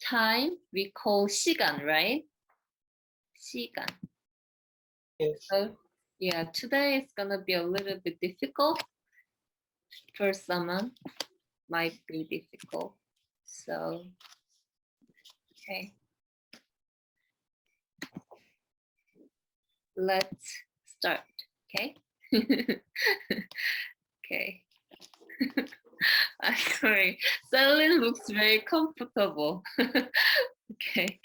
time we call 시간, right? 시간. Yes. So yeah, today is gonna be a little bit difficult for someone. Might be difficult. So okay. Let's start. Okay. Okay. I'm sorry. Celine looks very comfortable. Okay.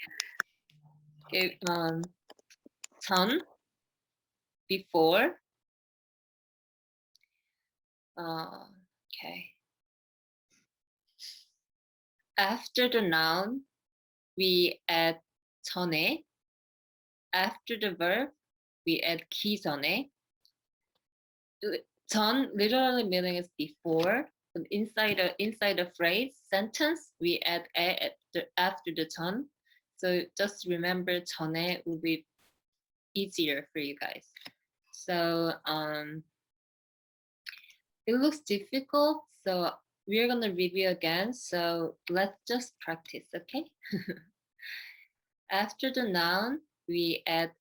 Okay. 전, before. Okay. After the noun, we add 전에. After the verb, we add 기 전에. 전 literally meaning is before. But inside the phrase sentence, we add after the 전. So just remember 전에 will be easier for you guys. So it looks difficult. So we're gonna review again. So let's just practice, okay? After the noun, we add.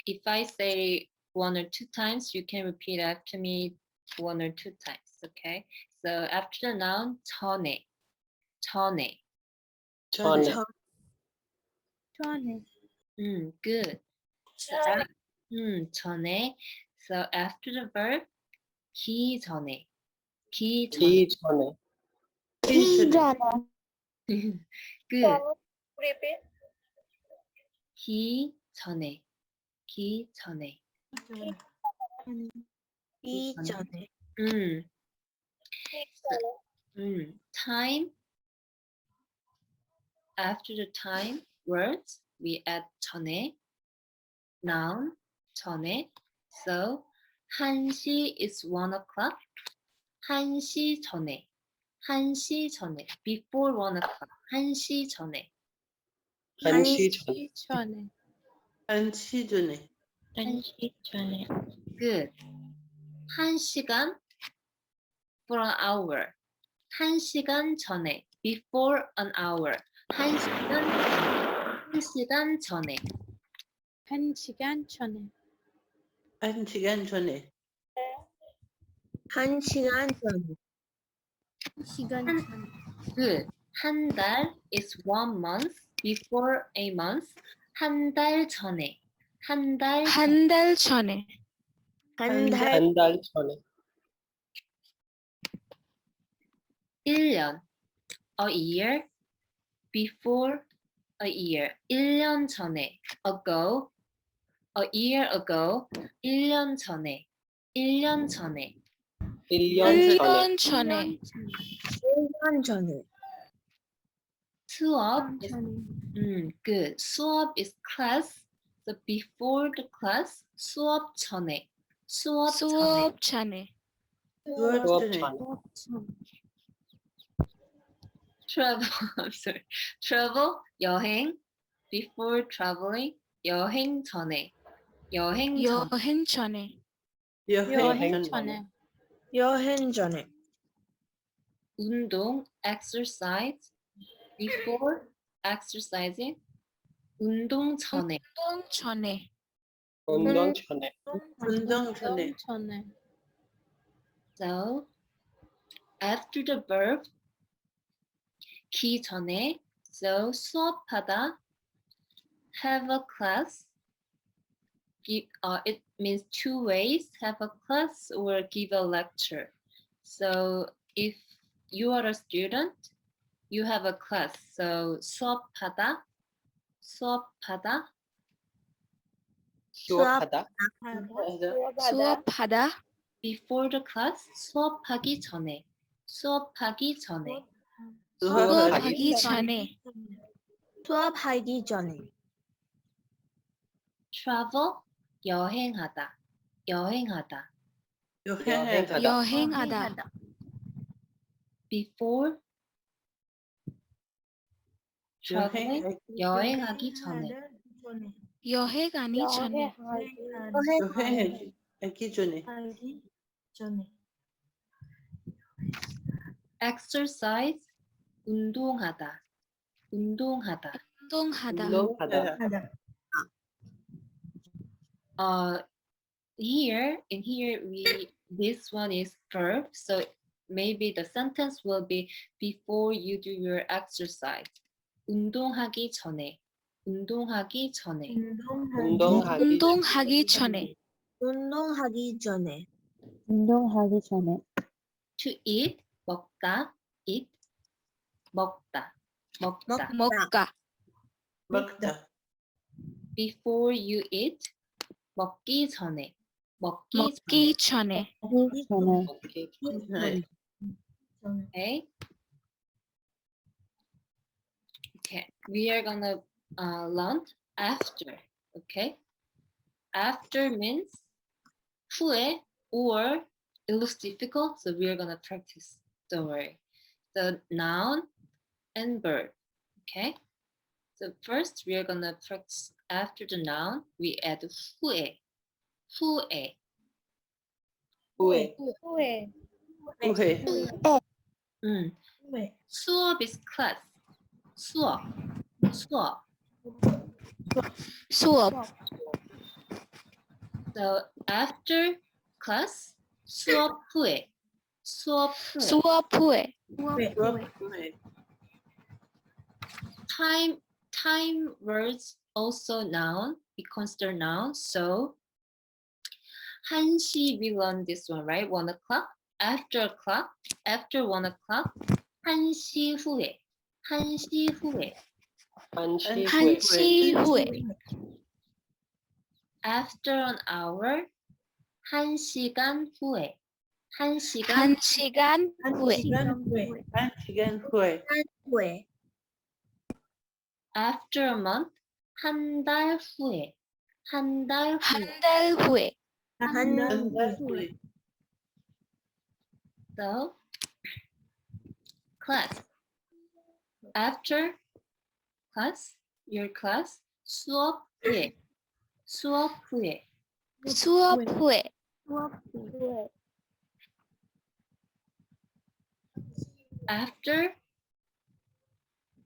If I say 1 or 2 times, you can repeat after me 1 or 2 times, okay? So after the noun, 전에, 전에. 전에. Good. So, 전에. So after the verb, 기 전에, 기 전에. 기 전에. Good. 기 전에, 기 전에. 이전에. Time. After the time words, we add 전에, noun, 전에. So 1시 is 1 o'clock. 1시 전에, 1시 전에. Before 1 o'clock. 1시 전에. 한시 전에. 전에. 한시 전에. 한시 전에. Good. 1시간 for an hour. 1시간 전에. Before an hour. 1시간 전에. 1시간 전에. 한 시간 전에. 1시간 전에. 1시간 전에. Good. 한 달 is 1 month. Before a month. 한 달 전에. 한 달 전에. 한 달 전에. 1년. A year. Before a year. 1년 전에. Ago. A year ago. 1년 전에. 1년 전에. 1년 전에. 전에. 1년 전에. 수업 is good. 수업 is class. So before the class, 수업 전에. 수업 전에. 전에. 수업 전에. Travel. I'm sorry. Travel 여행. Before traveling, 여행 전에. 여행 전. 여행 전에. 여행 전에. 여행 전에. 운동 exercise. Before exercising, 운동 전에. 운동 전에. 운동 전에. 운동 운동 전에. 전에. So after the verb, 기 전에. So 수업하다. Have a class. It means 2 ways. Have a class or give a lecture. So if you are a student, you have a class. So 수업하다. 수업하다. 수업하다. 수업하다. Before the class, 수업하기 전에. 수업하기 전에. 수업하기 전에. 수업하기 전에. Travel, 여행하다. 여행하다. 여행하다. 여행하다. Before traveling, 여행하기 전에. 여행하기 전에. 여행하기 전에. Exercise, 운동하다. 운동하다. 운동하다. 운동하다. This one is verb, so maybe the sentence will be before you do your exercise. 운동하기 전에. 운동하기 전에. 운동하기 전에. 운동하기 전에. 운동하기 전에. To eat, 먹다. eat, 먹다. 먹다. 먹다. 먹다. Before you eat, 먹기 전에. 먹기 전에. 하기 전에. 네. Okay. Okay. We are gonna learn after. Okay. After means 후에 or it looks difficult, so we are gonna practice. Don't worry. The noun and verb. Okay. So first we are gonna practice after the noun. We add 후에. 후에. 후회. 후회. 수업 is class. 수업. 수업. 수업. So after class, 수업 후에. 수업 후에. 수업 후에. 후회. Time words also noun. We consider noun. So 1시, we learned this one, right? 1 o'clock. After 1 o'clock. 1시 후에. 1시 후에. 한시 후에. After an hour. 1시간 후에. 1시간 한 시간 후에. 한 시간 후에. 후에. After a month. 한 달 후에. 한 달 후에. 한 달 후에. 한 달 후에. So, class. After class, your class, 수업 후에. 수업 후에. 수업 후에. After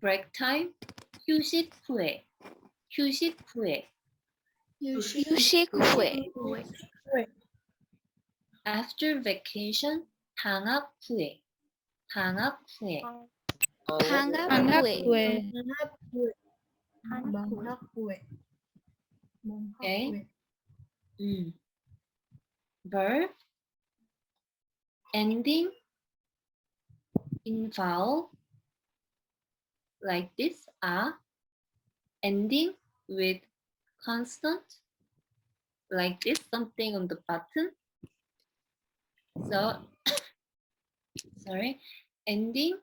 break time, 휴식 후에. 휴식 후에. 휴식 후에. After vacation, 방학 후에. 방학 후에. 방학 후에. Okay. Verb. Ending in vowel. Like this. Ending with constant. Like this. Something on the bottom. So, sorry. Ending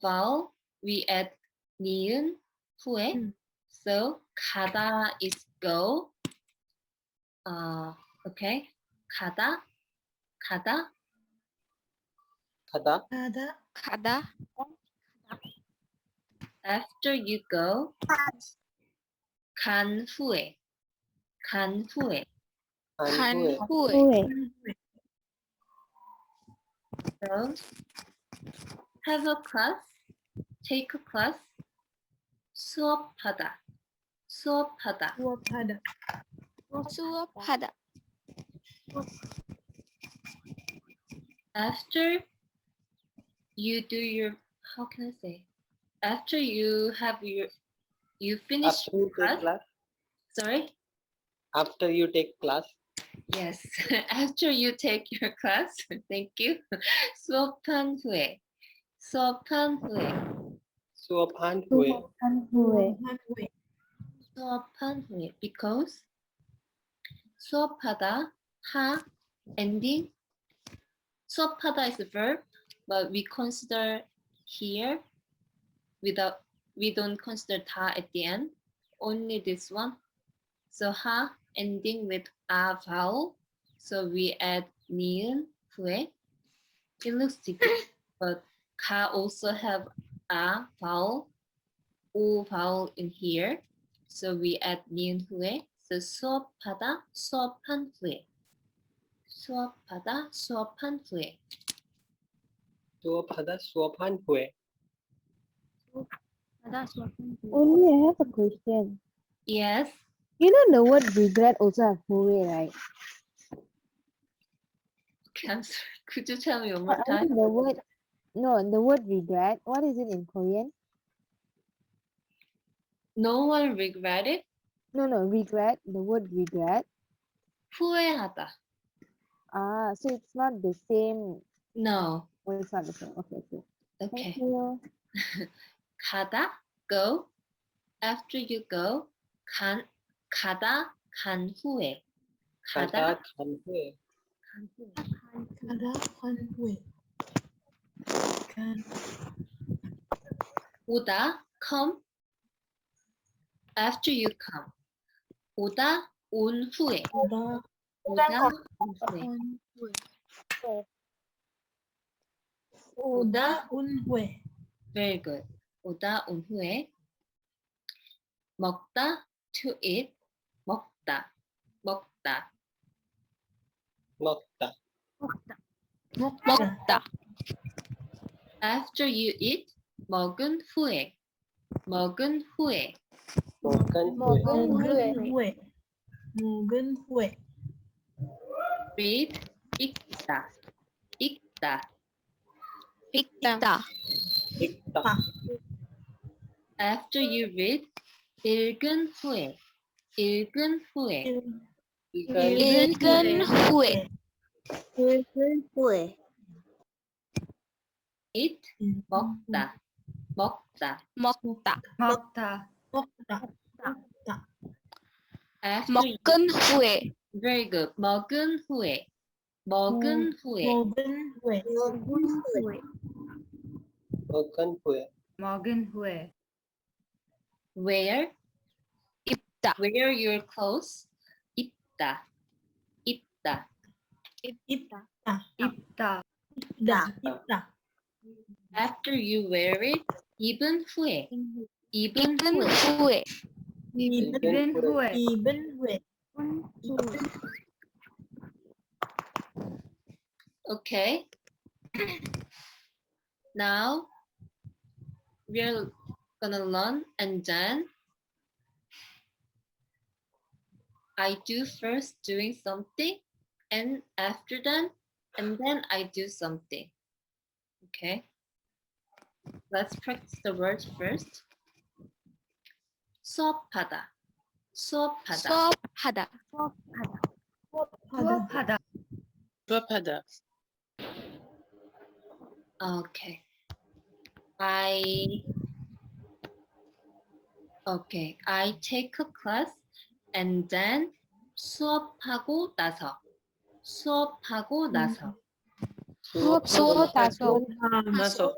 vowel. We add 니은 후에. So 가다 is go. Okay. 가다. 가다. 가다. After you go. 간 후에. 간 후에. 간 후에. 후에. So have a class. Take a class. 수업하다. 수업하다. 수업하다. After you do your, how can I say? After you have you finish After you class. take class. Sorry? After you take class. Yes. After you take your class. Thank you. 수업한 후에. 수업한 후에. 수업한 후에. 수업한 후에. Because 수업하다, ending. 수업하다 is a verb, but we consider here we don't consider 다 at the end, only this one. So ending with a vowel, so we add 니은 후에. It looks difficult, but 가 also have a vowel, o vowel in here, so we add 니은 후에. So 수업하다, 수업한 후에. 수업하다, 수업한 후에. 수업하다 수업한 후에. Only I have a question. Yes. You know the word regret also have 후회, right? I'm sorry. Could you tell me one But more I mean time? the word, no, the word regret, what is it in Korean? No one regretted. No, regret, the word regret. 후회하다. Ah, so it's not the same. No. Well, it's not the same. Okay, okay. Thank Okay. you. 가다, go. After you go, 가다, 간 후에. 가다, 가다 간 후에. 간 후에. 가다 간 후에. 오다, come. After you come. 오다, 온 후에. 오다 오다, 온 후에. 오다 온 후에. Very good. 오다, 온 후에. 먹다, to eat. 먹다, 먹다. 먹다. 먹다. After you eat, 먹은 후에. 먹은 후에. 먹은 후에. 먹은 후에. 먹은 후에. read, 읽다. 읽다. 읽다. 읽다. After you read, 읽은 후에. 읽은 후에. 읽은 후에. 읽은 후에. eat, 먹다. 먹다. 먹다. 먹다. After you, 먹은 후에. very good. 먹은 후에. 먹은 후에. 먹은 후에. 먹은 후에. 먹은 후에. wear, 입다. wear your clothes. 입다. 입다. 입다. 입다. 입다. After you wear it, 입은 후에. 입은 입은 후에. 후에. 입은 후에. 입은 후에. Okay. Now we're gonna learn and then I do first doing something and after that and then I do something. Okay. Let's practice the words first. 수업하다. 수업하다. 수업하다. 수업하다. 수업하다. Okay. I take a class and then 수업하고 나서. 수업하고 나서. 수업하고 나서. 나서.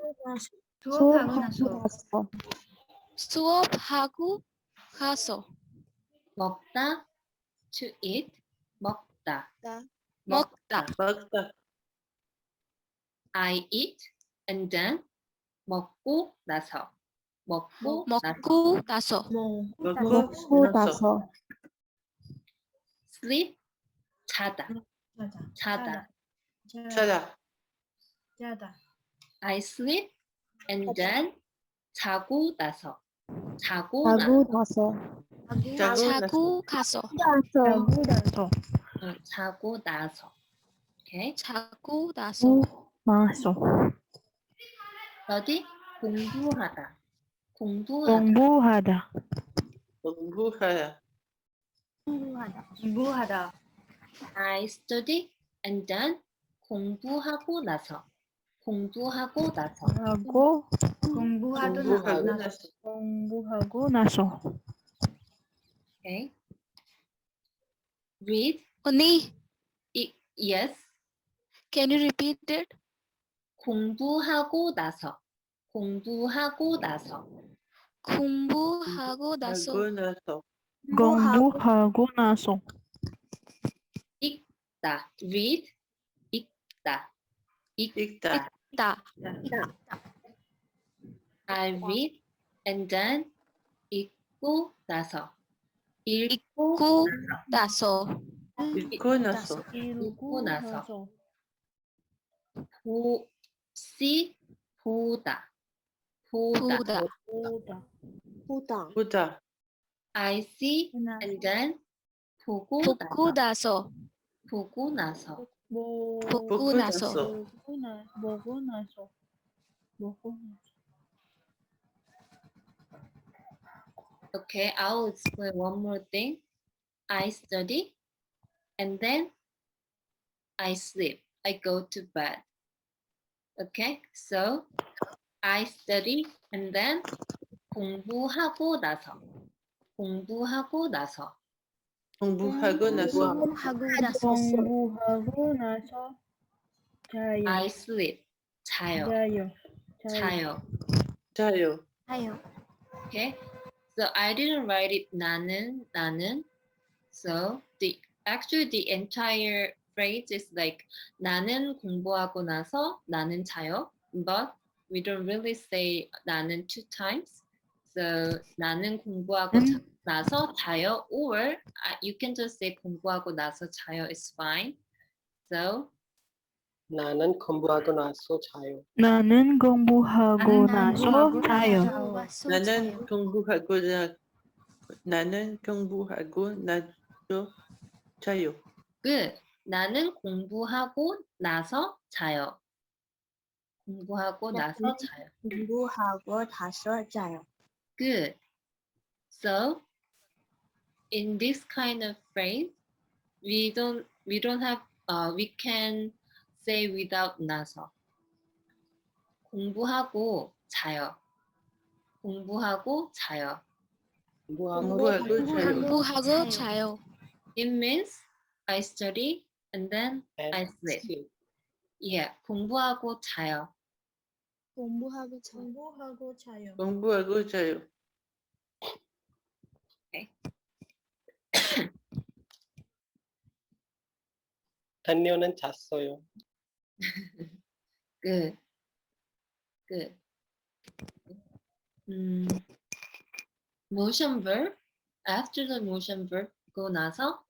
수업하고 수업하고 나서. 나서. 수업하고 가서. 먹다, to eat, 먹다. 먹다. 먹다. I eat and then 먹고 나서. 먹고 나서. 먹고 나서. 먹고 나서. sleep, 자다. 자다. 자다. I sleep and then 자고 나서. 자고 나서. 자고 나서. 자고 가서. 자고 나서. Okay. 자고 나서. study, 공부하다. 공부하다. 공부하다. I study and then 공부하고 나서. 공부하고 나서. 공부하고 나서. Okay. Read. 언니, Yes. can you repeat it? 공부하고 나서. 공부하고 나서. 공부하고 나서. 공부하고 나서. 읽다. Read. 읽다. 읽다. 다. I read and then 읽고 나서. 읽고 고 나서. 읽고 나서. 읽고 나서. see, 보다. 보다. 보다. 보다. 보다. I see and then 보고 보고 나서. 나서. 보고 나서. 보고 나서. 먹고 나서. Okay, I'll explain one more thing. I study and then I sleep. I go to bed. Okay, so I study and then 공부하고 나서. 공부하고 나서. 공부하고 나서. 공부하고 나서. I sleep. 자요. 자요. 자요. 하요. Okay, so I didn't write it 나는. So actually the entire phrase is like 나는 공부하고 나서 나는 자요. But we don't really say 나는 2 times. So 나는 공부하고 나서 자요, or you can just say 공부하고 나서 자요 is fine. So 나는 공부하고 나서 자요. 나는 공부하고 나서 자요. 나서 나는 공부하고 나서 자요. good. 나는 공부하고 나서 자요. 공부하고 나서 자요. 공부하고 나서 자요. Good. So in this kind of phrase, we don't have we can say without 나서. 공부하고 자요. 공부하고 자요. 공부하고 자요. 공부하고 자요. It means I study and then I sleep. sleep. Yeah, 공부하고 자요. 공부하고 자요. 공부하고 자요. 공부하고 자요. 단녀는 잤어요. Good. Good. Motion verb. After the motion verb 고 나서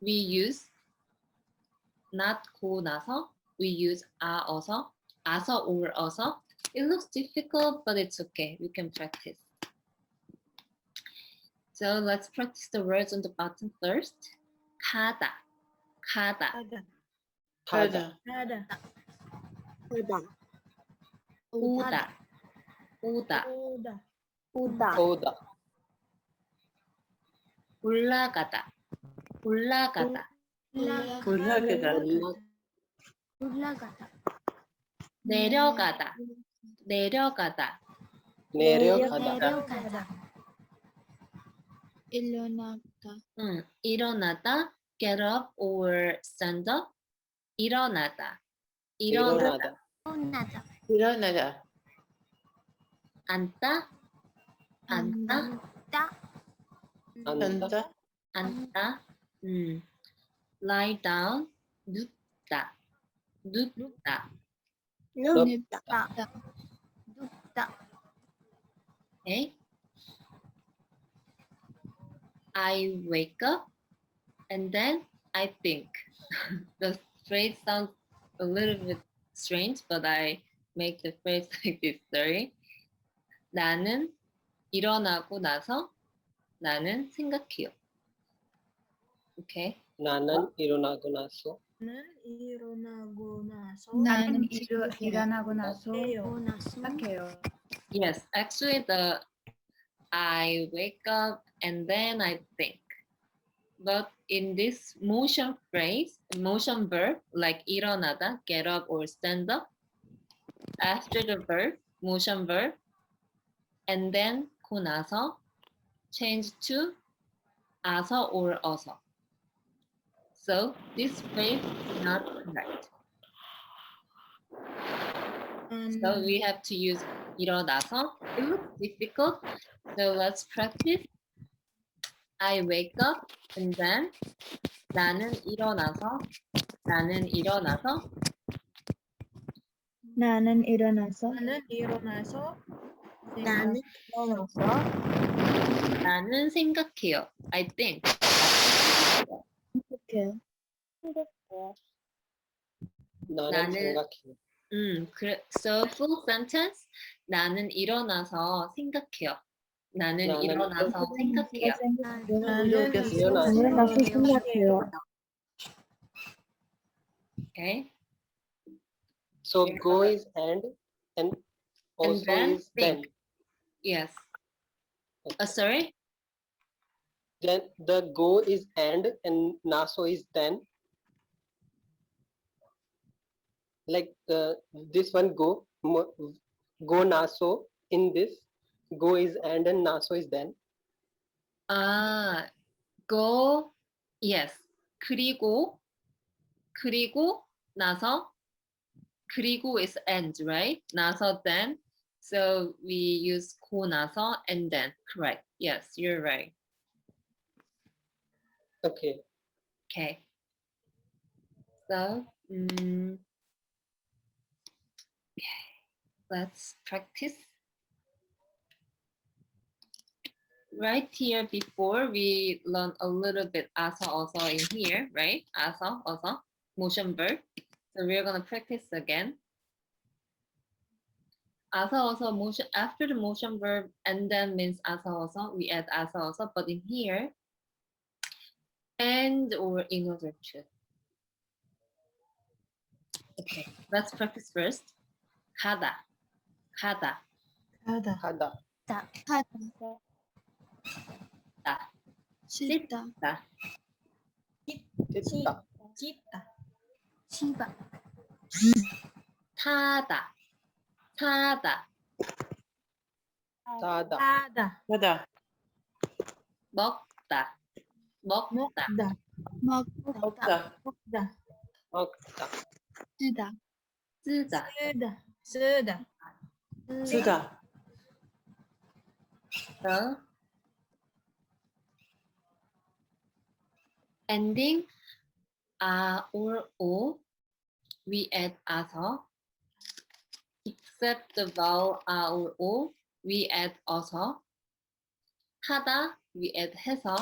we use not 고 나서 we use 어서 or 어서. It looks difficult, but it's okay. We can practice. So let's practice the words on the bottom first. 가다. 가다. 가다. 가다. 오다. 오다. 오다. 오다. 올라가다. 올라가다. 올라가다. 올라가다. 내려가다. 내려가다. 내려가다. 일어나다. 일어나다. Get up or stand up. 일어나다. 일어나다. 일어나다. 일어나다. 앉다. 앉다. 앉다. 앉다. Lie down. 눕다. 눕다. 눕다. Okay. I wake up and then I think. The phrase sounds a little bit strange, but I make the phrase like this. Sorry. 나는 일어나고 나서 나는 생각해요. Okay. 나는 일어나고 나서 나는 일어나고 나서 해요. 생각해요. Yes, actually I wake up and then I think. But in this motion phrase, motion verb like 일어나다, get up or stand up, after the verb, motion verb, and then 고 나서 change to 아서 or 어서. So this phrase is not correct. So we have to use 일어나서. It looks difficult, so let's practice. I wake up and then 나는 일어나서 나는 일어나서 나는 일어나서 나는 생각해요. I think. 나는 생각해요. So full sentence. 나는 일어나서 생각해요. 나는 나는 일어나서 생각해요. 나는 일어났어. 일어났어. 일어나서 생각해요. Okay. So go is and also then is then. think. Yes. Sorry. Then the go is and naso is then. Like this one go naso, in this go is and naso is then. Go. Yes. 그리고 나서 그리고 is and, right? 나서 then. So we use 고 나서 and then. Correct. Yes, you're right. Okay. Okay. So, let's practice. Right here before we learned a little bit asa also in here, right? Asa also motion verb. So we're gonna practice again. Asa also motion after the motion verb and then means asa also. We add asa also, but in here and or in order to. Okay, let's practice first. 가다. 하다. Hada. 하다. 다. 씻다. 다. Chitta. 찢다. 치다. 타다. 타다. Tada. 하다. 하다. 먹다. 먹다. 먹다. 먹다. 먹다. 먹다. Okta. 쓰다. 쓰다. 쓰다. 쓰다. 쓰다. So, ending a or o, we add asa. Except the vowel a or o, we add asa. 하다, we add 해서.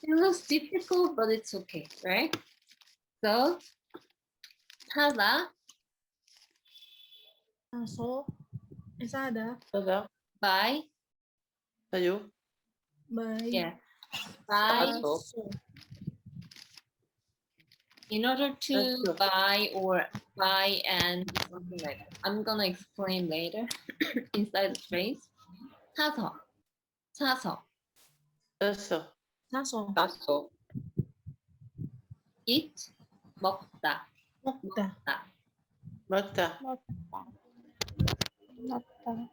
It looks difficult, but it's okay, right? So, 하다, 나서. 사다. 하다. by, 사요. 바이. yeah, by. Aso. In order to That's buy or buy and something like that. I'm gonna explain later inside the phrase. 사서, 사서, 땄어. 사서. Taso. eat, 먹다, 먹다. 먹다. 먹다. 맞다.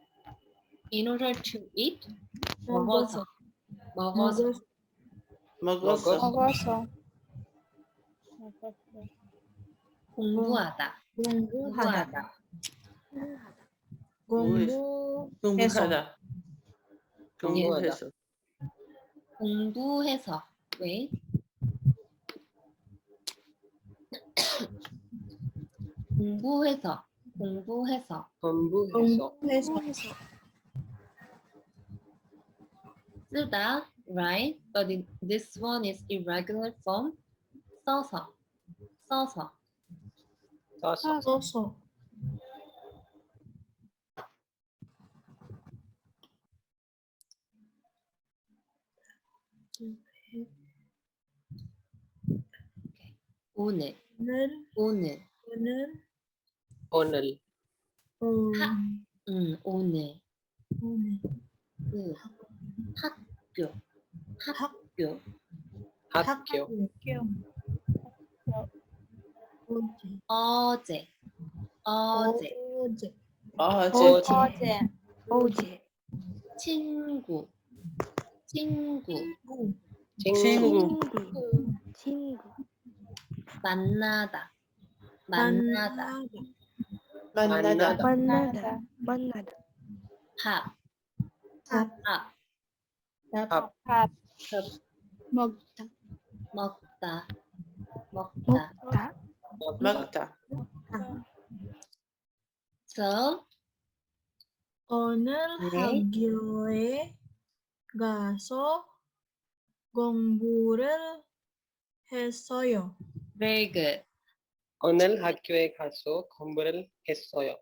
In order to eat, 먹어서. 먹어서, 먹었어. 먹어서. 공부하다, 공부하다. 공부하다, 공부하다. 공부해서. 공부해서, wait. 공부해서, 공부해서, Kombuheso. 공부해서. 쓰다, right? But this one is irregular form. 써서, 써서. Taso. 써서. 오늘, 오늘. 오늘, 오늘. Onal. 오늘, 오늘. 그, 학교, 학교, Hakyo. 어제. 어제, 어제, 어제. 어제. 친구, 친구, 친구. 친구. 만나다, 만나다, 만나다. 만나다. 만나다. 밥, 밥. 밥, 밥. 먹다. 먹다, 먹다. 먹다. 먹다. So, 오늘 네. 학교에 가서 공부를 했어요. very good. 오늘 학교에 가서 공부를 했어요.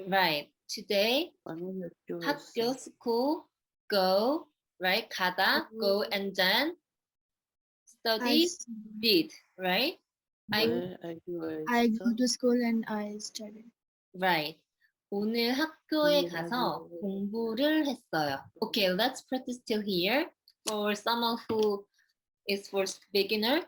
Right. Today, 학교, school, go, right? 가다, go, and then study, did, right? I, I go to school and I study. right. 오늘 학교에 가서 공부를 했어요. Okay, let's practice till here. For someone who is for beginner,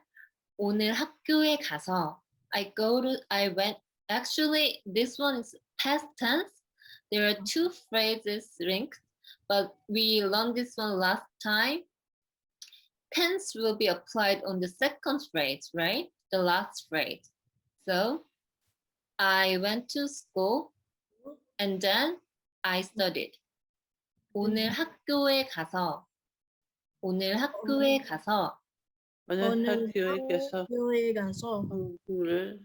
오늘 학교에 가서 I went. Actually, this one is past tense. There are two phrases linked, but we learned this one last time. Tense will be applied on the second phrase, right? The last phrase. So, I went to school and then I studied. 오늘 학교에 가서 오늘 학교에 가서 학교에 가서 공부를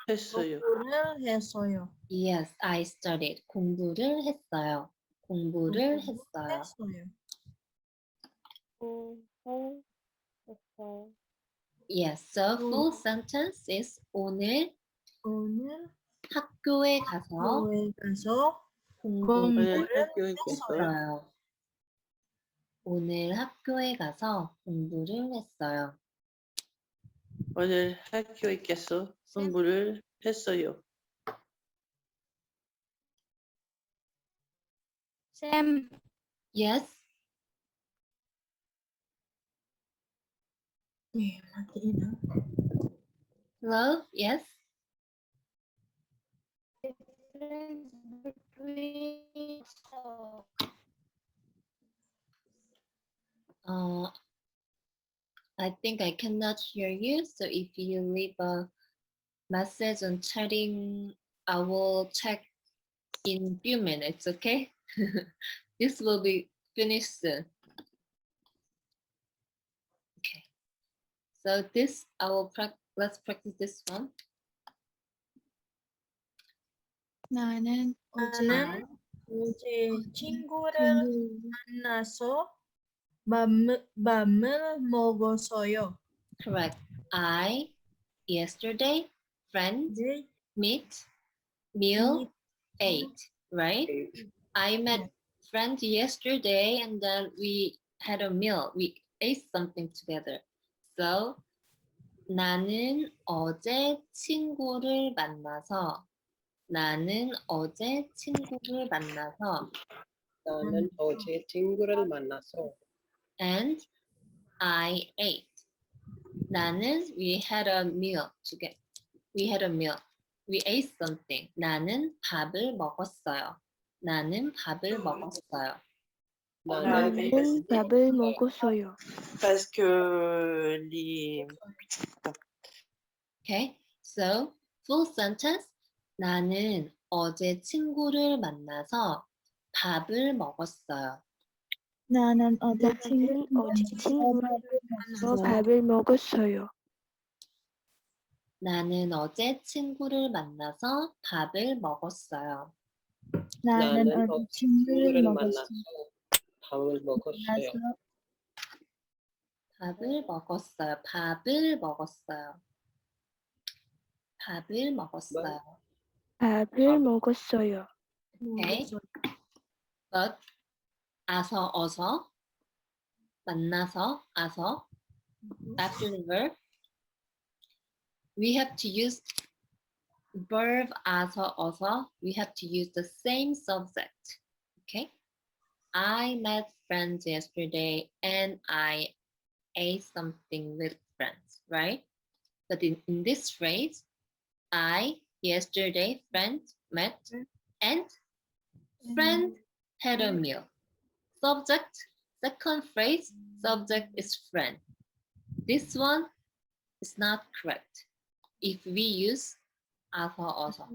했어요. 공부를 했어요. Yes, I studied. 공부를 했어요. 공부를 했어요. Yes, so full sentence is 오늘 오늘 학교에 가서 학교에 가서 공부를 오늘 학교에 가서 했어요. 오늘 학교에 가서 공부를 했어요. 오늘 학교에 가서 공부를 했어요. Sam, Yes, 네, 마티나. hello, yes. between I think I cannot hear you. So if you leave a message on chatting, I will check in few minutes, okay? This will be finished soon. Okay. So this, let's practice this one. 나는 나는 어제 친구를 만나서 밥을 먹었어요. Correct. I, yesterday, friend, 이제 meet, meal, ate, right? I met friend yesterday and then we had a meal. We ate something together. So 나는 어제 친구를 만나서 나는 어제 친구를 만나서 나는 어제 친구를 만나서 and I ate. 나는 we had a meal together. We had a meal. We ate something. 나는 밥을 먹었어요. 나는 밥을 먹었어요. 나는 밥을 먹었어요. Parce que Okay, so full sentence. 나는 어제 친구를 만나서 밥을 먹었어요. 나는 어제 친구를 만나서 밥을 먹었어요. 나는 어제 친구를 만나서 밥을 먹었어요. 나는 나는 어제 어제 친구를 친구를 먹었어요. 만나서 밥을 먹었어요. 밥을 먹었어요. 밥을 먹었어요. 밥을 먹었어요. 밥을 먹었어요. Okay, but 아서 어서 만나서 아서 after the verb we have to use verb 아서 어서. We have to use the same subject. Okay, I met friends yesterday and I ate something with friends, right? But in this phrase, I yesterday friend met and friend had a meal. Subject, second phrase, subject is friend. This one is not correct if we use 아서 어서.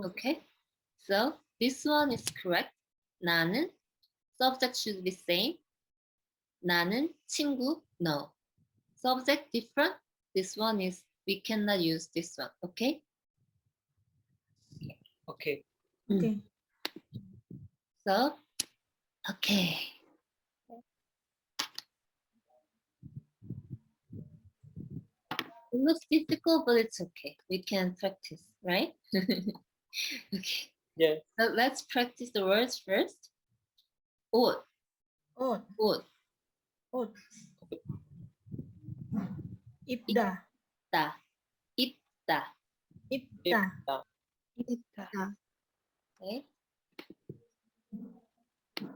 Okay, so this one is correct. 나는, subject should be same. 나는 친구, no. Subject different. This one is, we cannot use this one. Okay. Okay. 오케이. So, okay. It looks difficult, but it's okay. We can practice, right? Okay. Yes. So let's practice the words first. 옷, 옷, 옷, 옷. 입다, 따, 입다. 입다. 입다. Okay.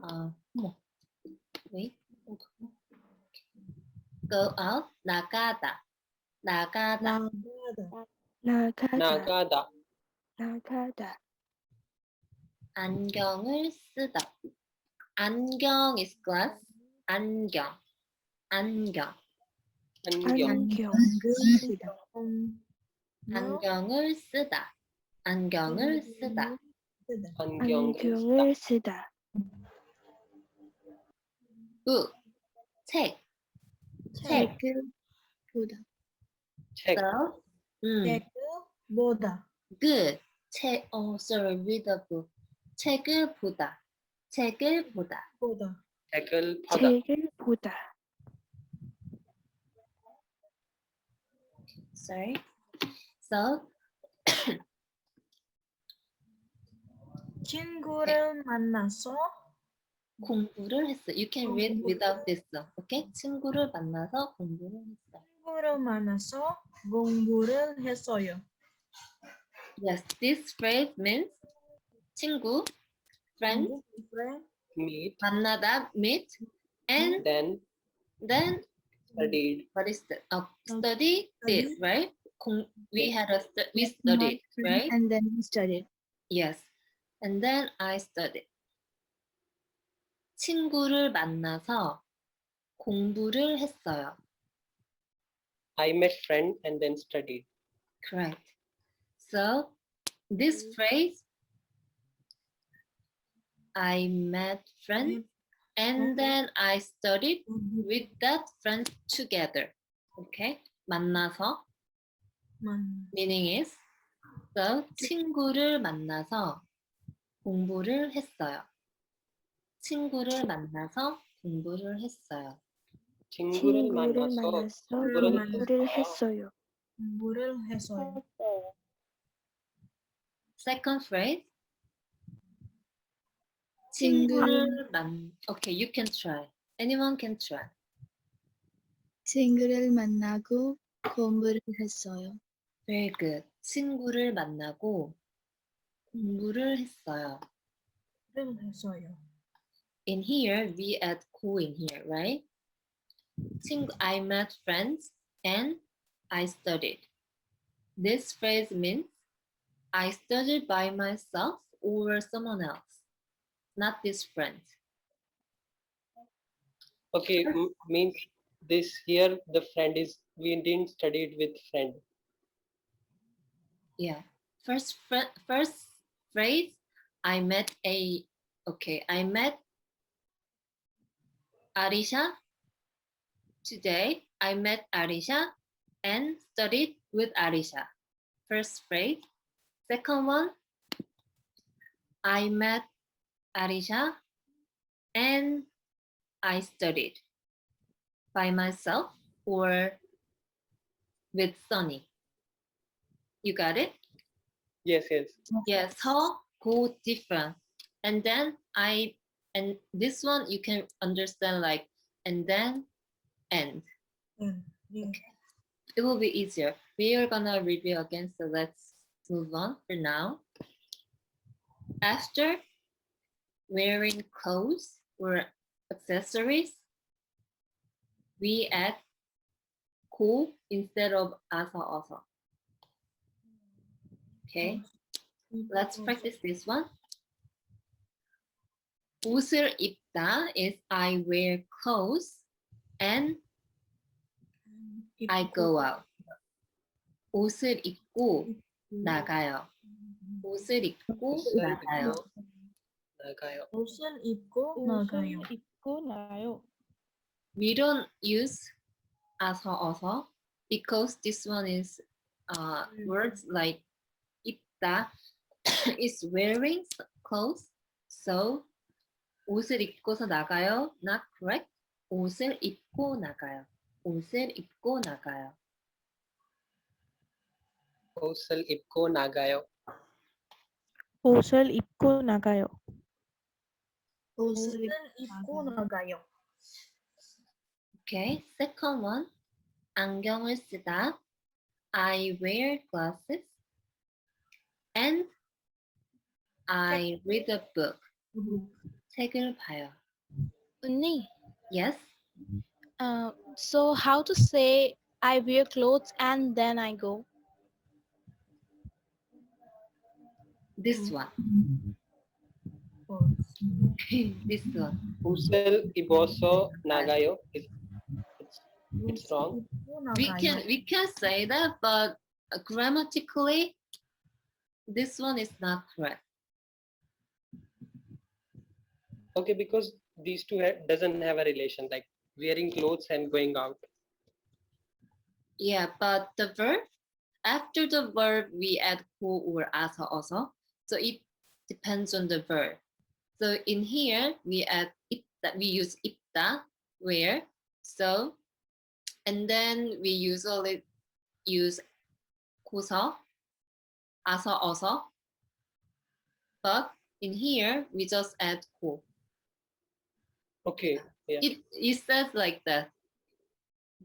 어머. Wait. Go out, 나가다, 나가다. 나가다, 나가다. 나가다. 안경을 쓰다. 안경 is glass. 안경, 안경. 안경. 안경을 쓰다. 안경을 쓰다. 안경을 쓰다. book, 책, 책. 보다. 책. So, 책, 보다. good. 책, sorry, read a book. 책을 보다. 책을 보다. 보다. 책을 보다. 책을 보다. Sorry. So, 친구를 만나서 공부를 했어. You can read without this. Okay? 친구를 만나서 공부를 했어. 친구를 만나서 공부를 했어요. Yes, this phrase means 친구, friend, Meet. 만나다, meet, and Then then studied. what is the study? Did, right? We we studied, right? And then we studied. Yes. And then I studied. 친구를 만나서 공부를 했어요. I met friend and then studied. Correct. So this phrase, I met friends and then I studied with that friend together. Okay? 만나서 meaning is so 친구를 만나서 공부를 했어요. 친구를 만나서 공부를 했어요. 친구를 만나서 공부를 했어요. 공부를 했어요. Second phrase. Okay, you can try. Anyone can try. 친구를 만나고 공부를 했어요. Very good. 친구를 만나고 공부를 했어요. 했어요. In here, we add 고 in here, right? I met friends and I studied. This phrase means I studied by myself or someone else, not this friend. Okay, means this here the friend is we didn't study it with friend. Yeah. First phrase, I met Arisha today. I met Arisha and studied with Arisha. First phrase. Second one, I met Arisha and I studied by myself or with Sunny. You got it? Yes, yes. Yes, how go different. And then and this one you can understand like and then and. Yeah. It will be easier. We are gonna review again, so let's move on for now. After wearing clothes or accessories, we add 고 instead of asa also. Okay, let's practice this one. 옷을 입다 is I wear clothes and I go out. 옷을 입고 나가요. 옷을 입고 나가요. 나가요. 옷을 입고 나가요. We don't use asa also because this one is words like 입다 is wearing clothes. So 옷을 입고서 나가요. Not correct. 옷을 입고 나가요. 옷을 입고 나가요. 옷을 입고 나가요. 옷을 입고 나가요. 옷을 입고 나가요. Okay, second one. 안경을 쓰다. I wear glasses. And I read a book. 책을 봐요. Unni. Yes. So how to say I wear clothes and then I go? This one. This one. 옷을 입어서 나가요. It's wrong. We can say that, but grammatically, this one is not correct. Okay, because these two doesn't have a relation, like wearing clothes and going out. Yeah, but the verb, after the verb, we add 고 or asa also. So it depends on the verb. So in here, we add 입다, we use 입다, where. So, and then we usually use 고서, asa also. But in here, we just add 고. Okay, yeah. It says like that.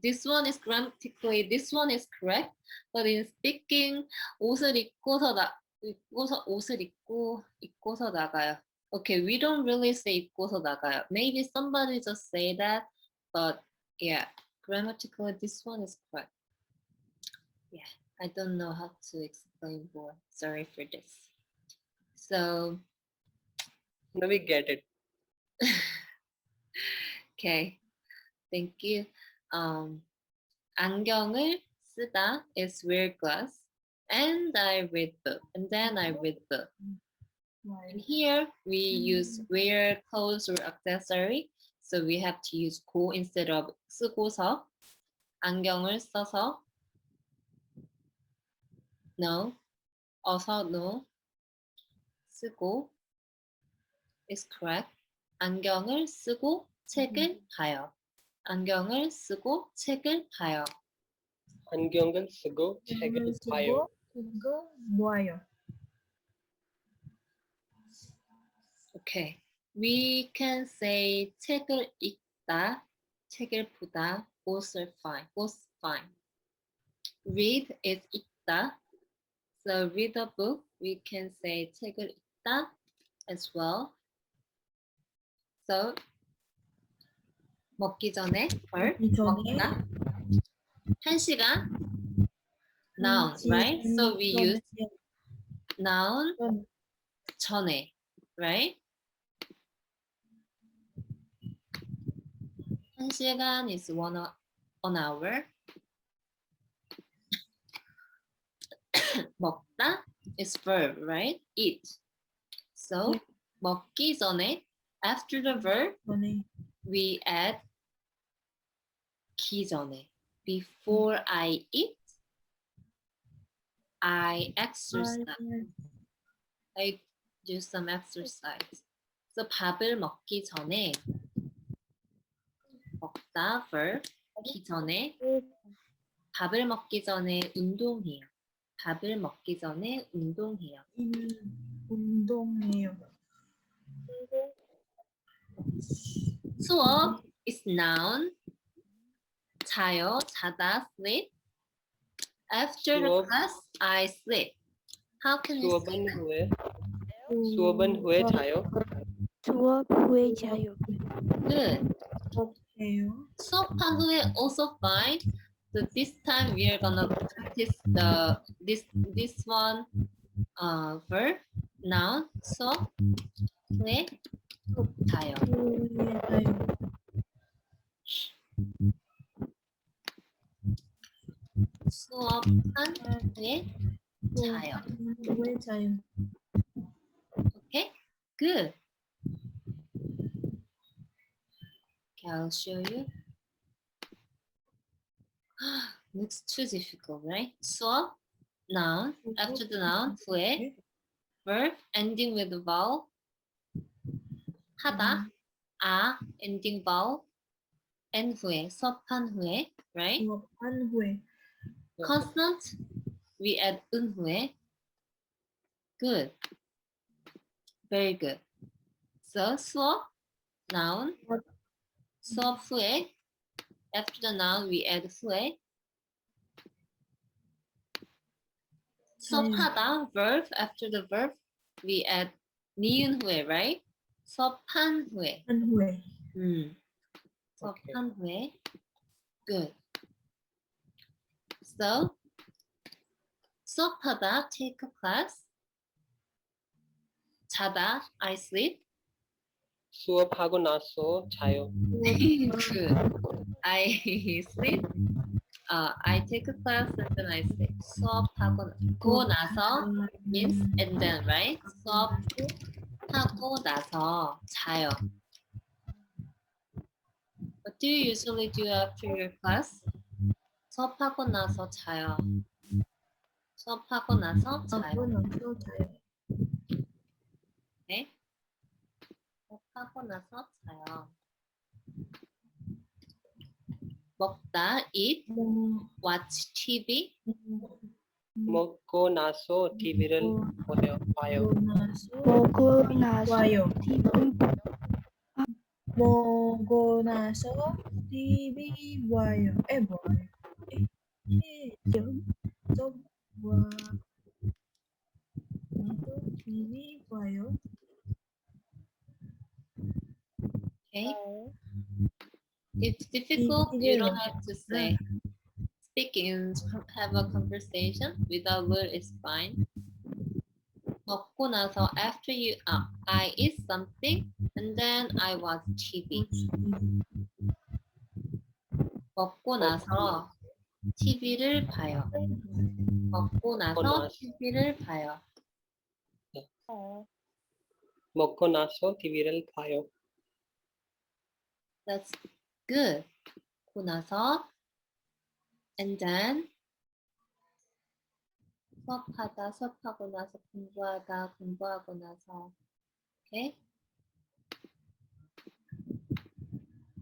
This one is grammatically, this one is correct, but in speaking, 옷을 옷을 입고서 나가요. Okay, we don't really say 입고서 나가요. Maybe somebody just say that, but yeah, grammatically, this one is correct. Yeah, I don't know how to explain more. Sorry for this. So, Now we get it. okay, thank you. 안경을 쓰다 is wear glass, and I read book, and then I read book. And here we use wear clothes or accessory, so we have to use 고 instead of 쓰고서. 안경을 써서. No, 어서 no. 쓰고 is correct. 안경을 쓰고 책을 봐요. 안경을 쓰고 책을 봐요. 안경을 쓰고 책을 봐요. 보아요. Okay, we can say 책을 읽다, 책을 보다, both are fine, both fine. Read is 읽다, so read a book, we can say 책을 읽다 as well. So, 먹기 전에, or 먹다. 1시간, noun, right? So we use noun, 전에, right? 1시간 is one hour. 먹다 is verb, right? Eat. So, 먹기 전에, after the verb, we add 기 전에. Before I eat, I exercise. I do some exercise. So 밥을 먹기 전에 먹다 verb 기 전에 밥을 먹기 전에 운동해요. 밥을 먹기 전에 운동해요. 운동해요. 수업 is noun. 자요, 자다, sleep. After the 수업. class, I sleep. How can you say that? 수업은 후에 자요. 수업 후에 자요. Good. 해요. 수업한 후에 also fine. So this time we are gonna practice this one verb noun. 수업 후에 자요. 수업한 후에 자요. 왜 자요? Okay, good. Okay, I'll show you. Looks too difficult, right? 수업, noun, after the noun, 후에, verb, ending with a vowel, 하다, 아, ending vowel, and 후에, 수업한 후에, right? 수업한 후에. Consonant, we add 은 후에. Good. Very good. So 수업, noun. 수업 후에. After the noun, we add 후에. 수업하다, verb. After the verb, we add 니은 후에, right? 수업한 후에. 한 후에. 수업한 후에. Good. So, 수업하다, take a class. 자다, I sleep. 수업하고 나서 자요. Good. I sleep. I take a class and then I sleep. 수업하고 나서 means and then, right? 수업하고 나서 자요. What do you usually do after your class? 수업하고 나서 자요. 수업하고 나서 자요. 하고 나서 자요. 네? 수업하고 나서 자요. 먹다, eat, 뭐, watch TV. 먹고 나서 TV를 봐요. 먹고 나서 와요. 먹고 나서 TV 와요. 뭐예요? 좀 와. 나도 TV 와요. Okay. If difficult, you don't have to say. Speaking, have a conversation without word is fine. 먹고 나서 after you, I eat something and then I watch TV. 먹고 나서 TV를 봐요. 먹고 나서 TV를 봐요. 먹고 나서 TV를 봐요. That's good. 먹고 나서 and then 수업하다, 수업하고 나서 공부하다, 공부하고 나서. Okay?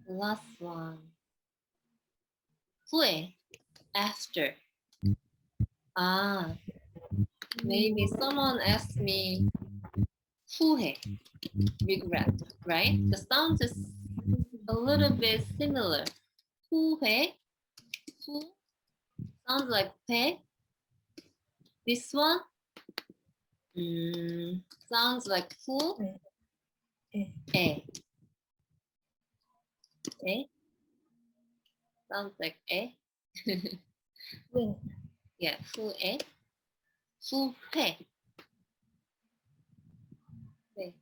Last one. 후에, after. Maybe someone asked me 후회, regret, right? The sound is a little bit similar. 후회, 후, sounds like 회. This one, sounds like 후, 에. 에? Sounds like 에. Yeah, 후에, 후회. 네.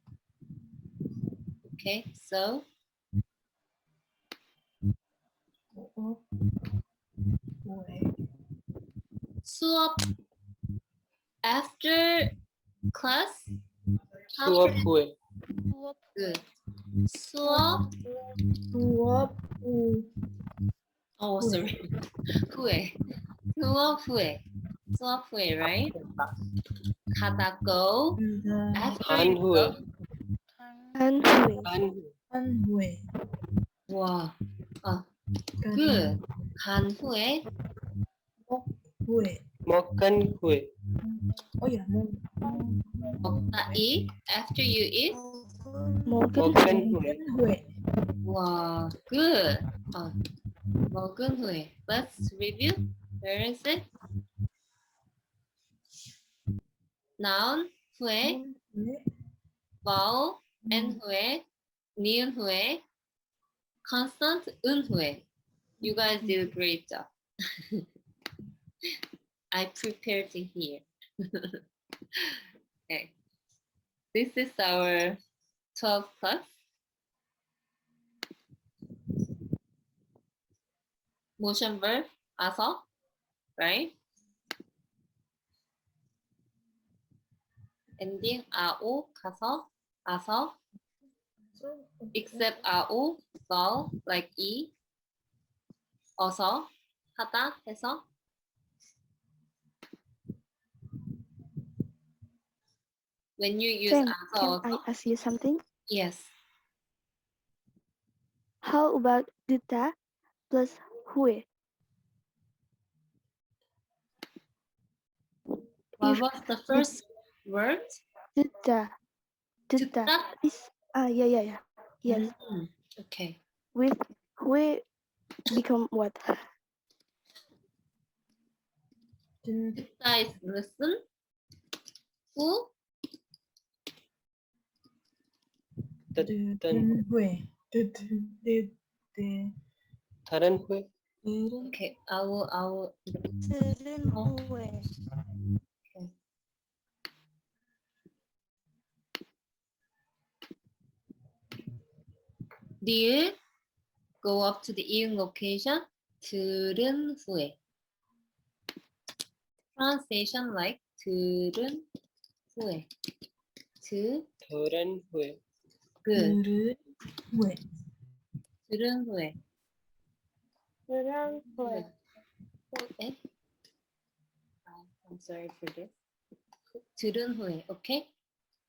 Okay, so 수업 after class. 수업 후에. Good. 수업. Oh, sorry. 후에. 수업 후에. 수업 후에, right? 가다 go. After 간 you 후에. go. 한 후에. 와. Good. 간 후에. 후에. 먹은 후에. 먹다 eat. After you eat. 먹은 후에. 후에. 와. Good. 먹은 후에. Let's review. Where is it? Noun 후에. Vowel N 후에. 니은 후에. Constant 은 후에. You guys did a great job. I prepared to hear. Okay. This is our 12 class. Motion verb, 아서, right? Ending, 아오, 가서, 아서. Except 아오, vowel, like 이, 어서, 하다, 해서. When you use Can 아서, I ask you something? yes. How about dita plus hue? What was the first word? 듣다. 듣다. 듣다? Is yeah. Yes. Okay. With we become what? 듣다 is listen. 후? 듣던 후에. 다른 후에 Okay. I will. 들은 어. 후에. 리을 go up to the 이응 location. 들은 후에. Pronunciation like 들은 후에. 다른 후에 good. 들은 후에. 들은 후에. 들은 후에. 후에. I'm sorry for this. 들은 후에. Okay?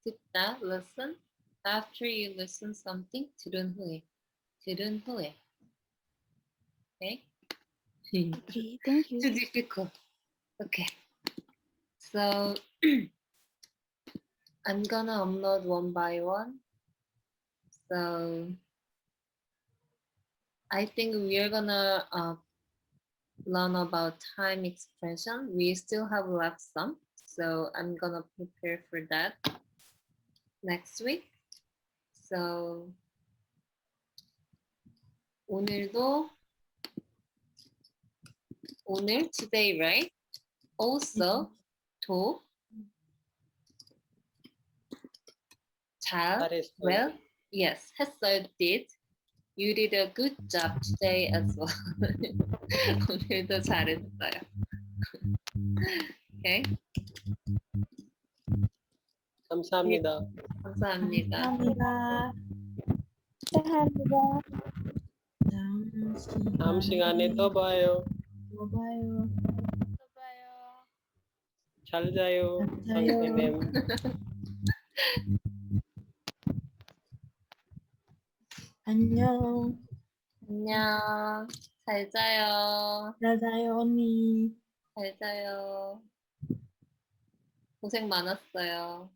듣다, listen. After you listen something, 들은 후에. 들은 후에. Okay? Okay, thank you. Too difficult. Okay. So I'm gonna upload one by one. So I think we are gonna learn about time expression. We still have left some, so I'm gonna prepare for that next week. So 오늘 today, right? Also 도 잘 잘했어요. well yes 했어요 did. You did a good job today as well. 오늘도 잘했어요. Okay. 감사합니다. 감사합니다. 감사합니다. 감사합니다. 다음 시간에 또 봐요. 또 봐요. 또 봐요. 잘 자요, 잘 자요. 선생님. 안녕. 안녕. 잘 자요. 잘 자요, 언니. 잘 자요. 고생 많았어요.